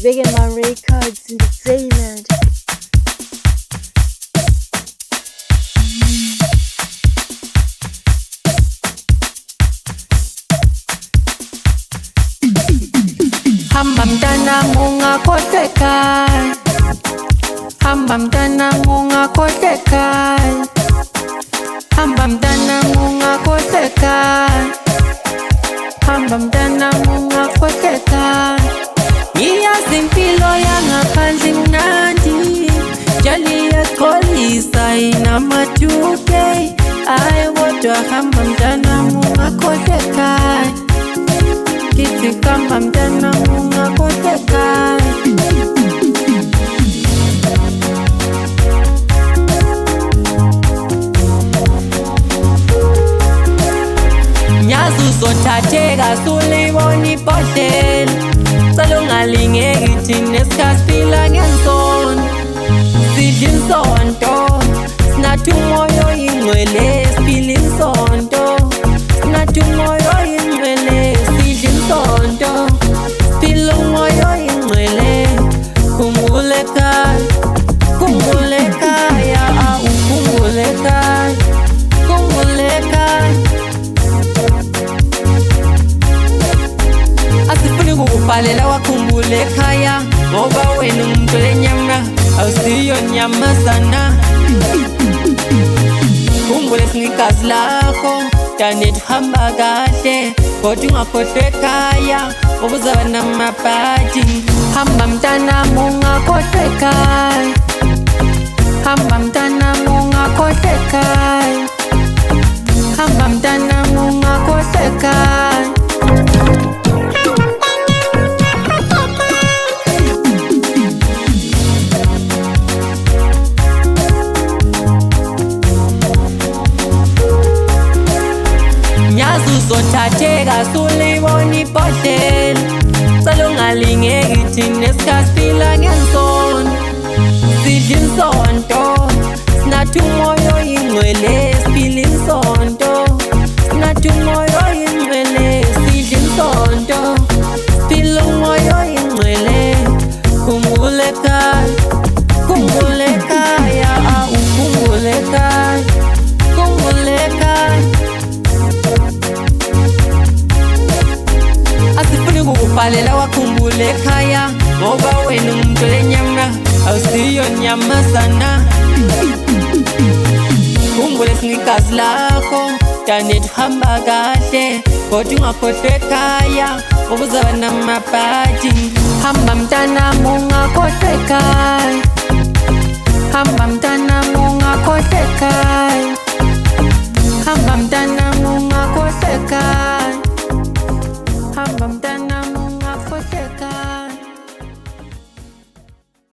Vegan Records Entertainment. Hamba mtana ungakhohlekayo, hamba mtana ungakhohlekayo, hamba mtana ungakhohlekayo, hamba mtana ungakhohlekayo. Ngiyazi impilo yangaphandle mnandi, njalo iyaqolisa inama-2K. Ayi kodwa hamba mtana ungakhohlekayo, kithi hamba mtana ungakhohlekayo. Nyazi uzothatheka sulibona ibhodlela, cala ungalingeki thina esikhasiphila ngenzondo. Sidla insonto, sinathi umoya oyingcwele, siphila insonto. Sinathi umoya oyingcwele, sidla insonto, siphila umoya oyingcwele. Khumbula ekhaya, khumbula ekhaya, ukhumbula ekhaya, khumbula ekhaya. Asifuni kukubhalela wakhumbula ekhaya, ngoba wena umuntu lenyama awusiyo nyamazana. Khumbula isigazi lakho, mntanethu hamba kahle, kodwa ungakhohlwa ekhaya ngoba uzaba namabhadi. Hamba mntanami ungakhohlwa ekhaya, hamba mntanami ungakhohlwa ekhaya, hamba mntanami ungakhohlwa ekhaya. Nyazi uzothatheka sulibona ibhodlela, cala ungalingeki thina esikhasiphila ngenzondo. Sidla insonto, sinathi umoya oyingcwele, siphila insonto. Sinathi umoya oyingcwele, sidla insonto, siphila umoya oyingcwele. Khumbula ekhaya, khumbula ekhaya, ukhumbula ekhaya, khumbula ekhaya. Asifuni kukubhalela wakhumbula ekhaya, ngoba wena umuntu lenyama awusiyo nyamazana. Khumbula isigazi lakho, mntanethu hamba kahle, kodwa ungakhohlwa ekhaya ngoba uzaba namabhadi. Hamba mntanami ungakhohlwa ekhaya.